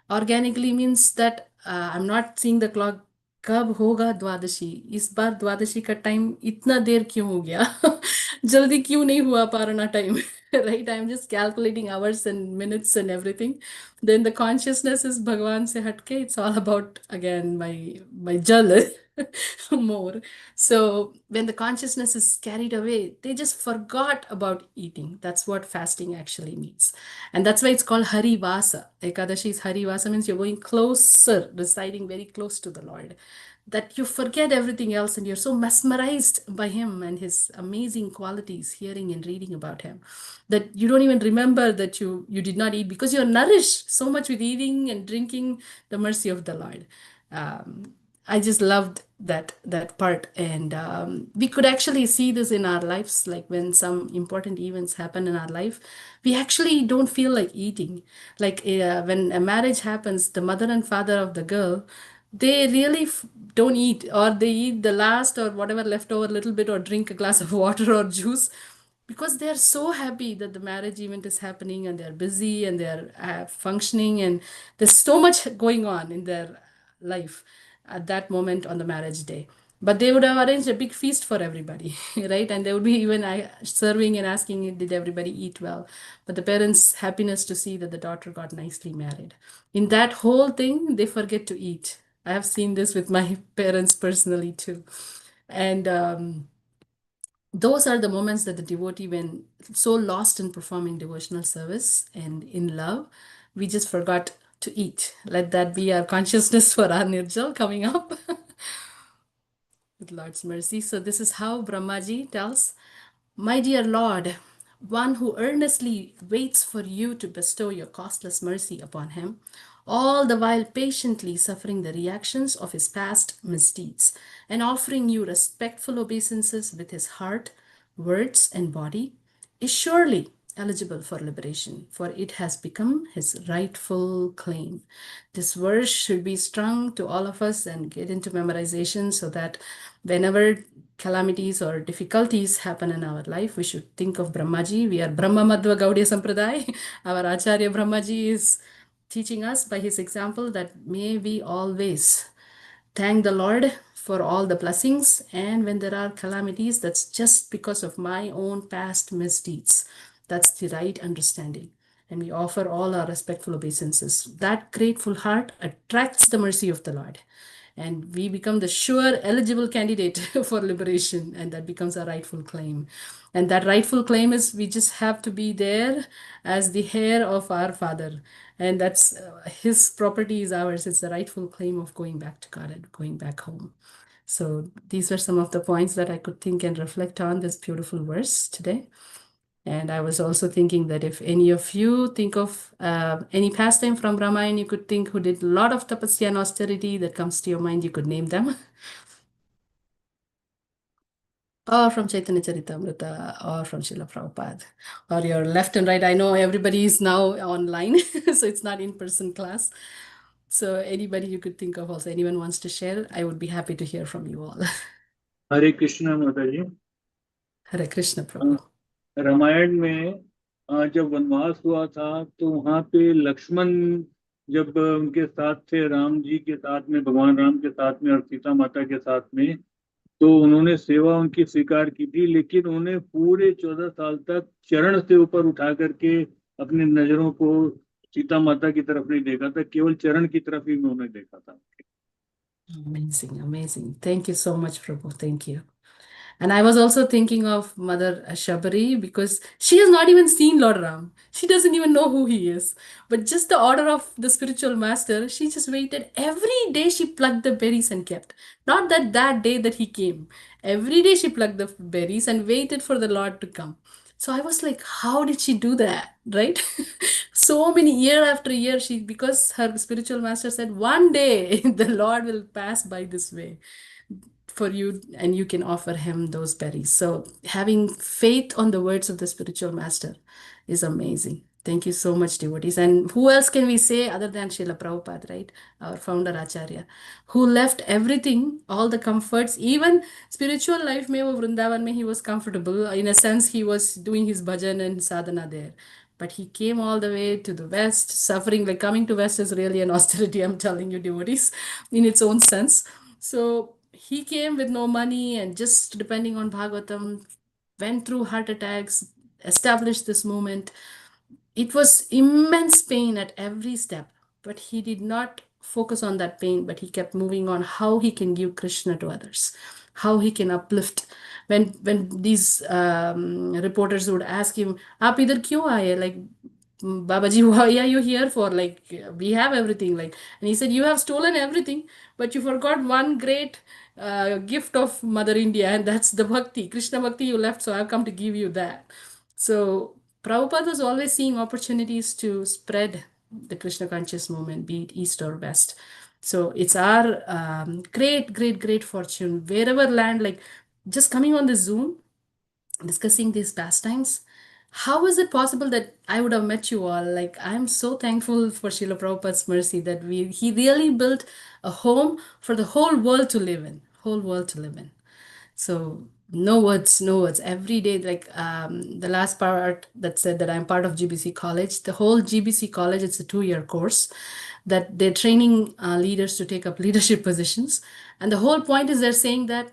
Organically means that I'm not seeing the clock. कब होगा द्वादशी? इस बार द्वादशी का time इतना देर क्यों हो गया? जल्दी क्यों नहीं हुआ पारना time? Right, I'm just calculating hours and minutes and everything. Then the consciousness is Bhagwan se hatke. It's all about again my jal more. So when the consciousness is carried away, they just forgot about eating. That's what fasting actually means. And that's why it's called Hari Vasa. Ekadashi is Hari Vasa, means you're going closer, residing very close to the Lord, that you forget everything else and you're so mesmerized by him and his amazing qualities, hearing and reading about him, that you don't even remember that you did not eat, because you're nourished so much with eating and drinking the mercy of the Lord. I just loved that part, and we could actually see this in our lives. Like when some important events happen in our life, we actually don't feel like eating. Like when a marriage happens, the mother and father of the girl, they really don't eat, or they eat the last or whatever left over little bit, or drink a glass of water or juice, because they're so happy that the marriage event is happening, and they're busy and they're functioning, and there's so much going on in their life at that moment on the marriage day. But they would have arranged a big feast for everybody, right? And they would be even serving and asking, did everybody eat well? But the parents' happiness to see that the daughter got nicely married. In that whole thing, they forget to eat. I have seen this with my parents personally too. And those are the moments that the devotee, when so lost in performing devotional service and in love, we just forgot to eat. Let that be our consciousness for our Nirjal coming up with Lord's mercy. So this is how Brahmaji tells, my dear Lord, one who earnestly waits for you to bestow your costless mercy upon him, all the while patiently suffering the reactions of his past misdeeds, and offering you respectful obeisances with his heart, words, and body, is surely eligible for liberation, for it has become his rightful claim. This verse should be strung to all of us and get into memorization, so that whenever calamities or difficulties happen in our life, we should think of Brahmaji. We are Brahma Madhva Gaudiya Sampradaya. Our Acharya Brahmaji is teaching us by his example that may we always thank the Lord for all the blessings, and when there are calamities, that's just because of my own past misdeeds. That's the right understanding. And we offer all our respectful obeisances. That grateful heart attracts the mercy of the Lord. and we become the sure eligible candidate for liberation, and that becomes our rightful claim. And that rightful claim is we just have to be there as the heir of our Father, and that's his property is ours. It's the rightful claim of going back to God and going back home. So these are some of the points that I could think and reflect on this beautiful verse today. And I was also thinking that if any of you think of any pastime from Ramayana, you could think who did a lot of tapasya and austerity that comes to your mind, you could name them. Or from Chaitanya Charitamrita, or from Srila Prabhupada, or your left and right. I know everybody is now online, so it's not in-person class. So anybody you could think of also, anyone wants to share, I would be happy to hear from you all. हरे कृष्णा माता जी। Hare Krishna Prabhu. Ramayan में जब वनवास हुआ था तो वहां पे लक्ष्मण जब उनके साथ थे, राम जी के साथ में, भगवान राम के साथ में और सीता माता के साथ में, तो उन्होंने सेवा उनकी स्वीकार की थी, लेकिन उन्हें पूरे 14 साल तक चरण से ऊपर उठा करके अपनी नजरों को सीता माता की तरफ नहीं देखा था, केवल चरण की तरफ ही उन्होंने देखा था। Amazing, amazing. Thank you so much, Prabhu. Thank you. And I was also thinking of Mother Shabari, because she has not even seen Lord Ram. She doesn't even know who he is. But just the order of the spiritual master, she just waited. Every day she plucked the berries and kept. Not that day that he came. Every day she plucked the berries and waited for the Lord to come. So I was like, how did she do that? Right? So many year after year, because her spiritual master said, one day the Lord will pass by this way for you and you can offer him those berries. So having faith on the words of the spiritual master is amazing. Thank you so much, devotees. And who else can we say other than Srila Prabhupada, right? Our founder Acharya, who left everything, all the comforts, even spiritual life, mein wo Vrindavan mein he was comfortable. In a sense, he was doing his bhajan and sadhana there. But he came all the way to the West, suffering. Like coming to West is really an austerity, I'm telling you, devotees, in its own sense. So he came with no money and just depending on Bhagavatam, went through heart attacks, established this movement. It was immense pain at every step, but he did not focus on that pain, but he kept moving on how he can give Krishna to others, how he can uplift. When these reporters would ask him, "Aap idhar kyun aaye?" Like, Babaji, why are you here for? Like, we have everything. Like, and he said, "You have stolen everything, but you forgot one great gift of Mother India, and that's the bhakti, Krishna bhakti you left. So I've come to give you that." So Prabhupada was always seeing opportunities to spread the Krishna conscious movement, be it East or West. So it's our great fortune wherever land, like just coming on the Zoom, discussing these pastimes. How is it possible that I would have met you all? Like, I'm so thankful for Srila Prabhupada's mercy that he really built a home for the whole world to live in, whole world to live in. So no words, no words. Every day, like the last part that said that I'm part of GBC College, the whole GBC College, it's a 2-year course that they're training leaders to take up leadership positions. And the whole point is they're saying that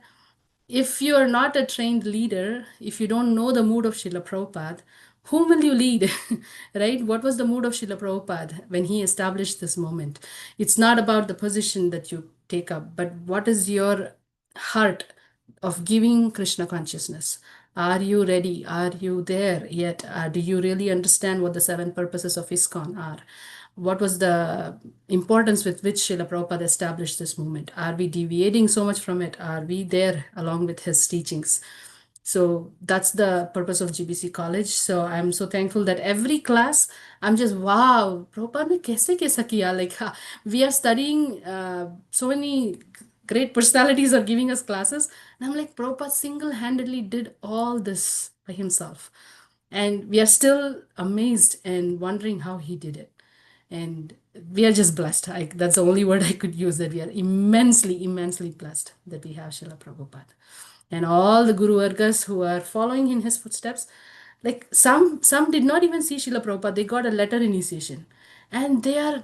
if you are not a trained leader, if you don't know the mood of Srila Prabhupada, whom will you lead? Right? What was the mood of Srila Prabhupada when he established this moment? It's not about the position that you take up, but what is your heart of giving Krishna consciousness? Are you ready? Are you there yet? Do you really understand what the 7 purposes of ISKCON are? What was the importance with which Srila Prabhupada established this movement? Are we deviating so much from it? Are we there along with his teachings? So that's the purpose of GBC College. So I'm so thankful that every class, I'm just, wow, Prabhupada ne kaise kaisa kiya? Like, we are studying so many great personalities are giving us classes. And I'm like, Prabhupada single-handedly did all this by himself. And we are still amazed and wondering how he did it. And we are just blessed. That's the only word I could use, that we are immensely blessed that we have Srila Prabhupada. And all the Guru Vargas who are following in his footsteps, like some did not even see Srila Prabhupada. They got a letter initiation. And they are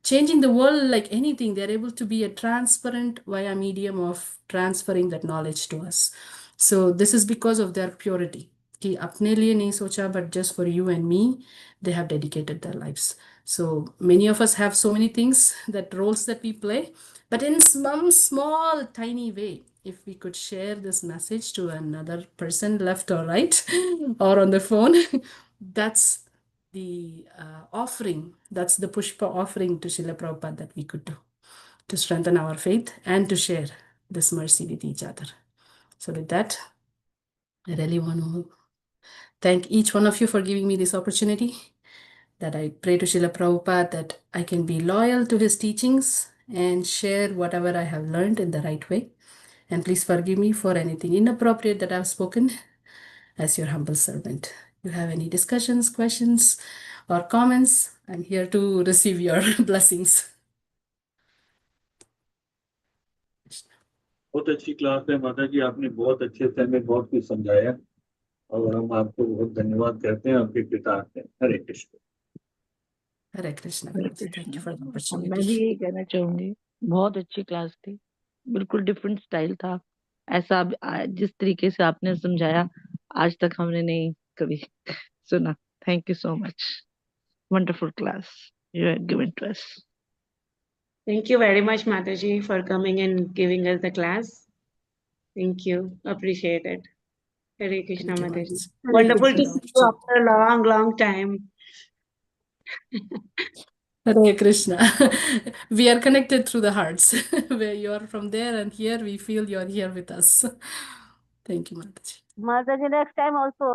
changing the world like anything. They're able to be a transparent via medium of transferring that knowledge to us. So this is because of their purity. कि अपने लिए नहीं सोचा, but just for you and me, they have dedicated their lives. So many of us have so many things, that roles that we play, but in some small, tiny way, if we could share this message to another person, left or right, or on the phone, that's the offering, that's the Pushpa offering to Srila Prabhupada that we could do to strengthen our faith and to share this mercy with each other. So with that, I really want to thank each one of you for giving me this opportunity, that I pray to Srila Prabhupada that I can be loyal to his teachings and share whatever I have learned in the right way. And please forgive me for anything inappropriate that I've spoken as your humble servant. If you have any discussions, questions, or comments, I'm here to receive your blessings. बहुत अच्छी class है माता जी, आपने बहुत अच्छे से हमें बहुत कुछ समझाया और हम आपको बहुत धन्यवाद करते हैं आपके पिता से। हरे Krishna. Hare Krishna. Hare Thank you Krishna. for the मैं opportunity. भी यही कहना चाहूंगी, बहुत अच्छी क्लास थी, बिल्कुल डिफरेंट स्टाइल था। ऐसा जिस तरीके से आपने समझाया आज तक हमने नहीं कभी सुना। Thank you so much, wonderful class you have given to us. Thank you very much, Mataji, for coming and giving us the class. Thank you. Appreciate it. Hare Krishna, Thank you, Mataji. Mataji. Wonderful to Thank see you after a long, long time. Hare Krishna. We are connected through the hearts. Where you are from there and here, we feel you are here with us. Thank you, Mataji. Mataji, next time also,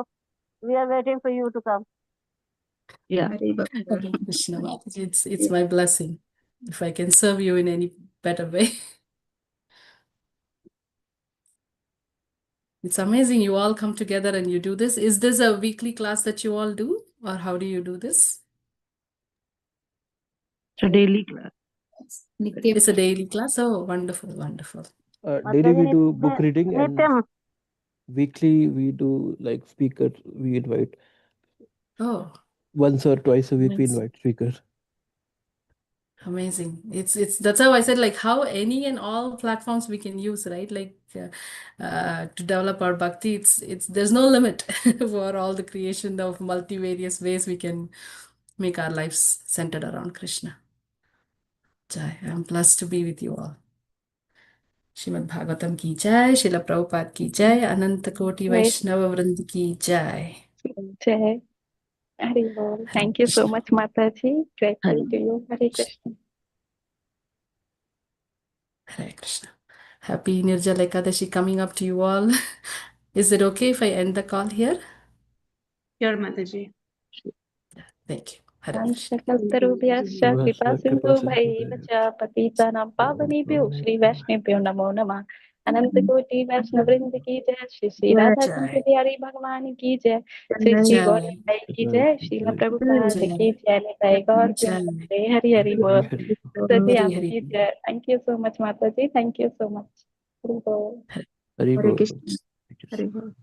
we are waiting for you to come. या Hare Krishna, Mataji. It's my blessing if I can serve you in any better way. It's amazing you all come together and you do this. Is this a weekly class that you all do, or how do you do this? Daily class. It's a daily class. Oh, wonderful, wonderful. Daily we do book Mataji, reading, and Nityam, weekly we do like speakers. We invite Oh, once or twice a week. We amazing. invite speakers. Amazing. It's that's how I said, like, how any and all platforms we can use, right? Like to develop our bhakti, it's there's no limit for all the creation of multivarious ways we can make our lives centered around Krishna. Jai. I'm blessed to be with you all. Śrīmad-Bhāgavatam ki jai, Srila Prabhupada ki jai, Ananta Koti Jai. Vaishnava Vrind ki jai. Jai. Hare Bol. Thank you so much, Mataji. Grateful to you. Hare Krishna. Hare Krishna. Happy Nirjala Ekadashi coming up to you all. Is it okay if I end the call here? Sure, Mataji. Thank you. Hare Krishna. सकलतरुभ्यश्च कृपा सिन्धु भैव च पतितानां पावनेभ्यो श्री वैष्णवेभ्यो नमो नमः। अनंत कोटि वैष्णव वृंद की जय। श्री श्री राधा चंद्र बिहारी भगवान की जय। श्री श्री Jai. गौरव की जय। श्रील प्रभुपाद Jai. की जय। निताई गौर Jai. प्रेमानंदे। हरि हरि बोल। सभी Hari आपकी Hari. जय। थैंक यू सो मच माता जी। Thank you so much. Hari बोल। Hari Bol. हरे बोल।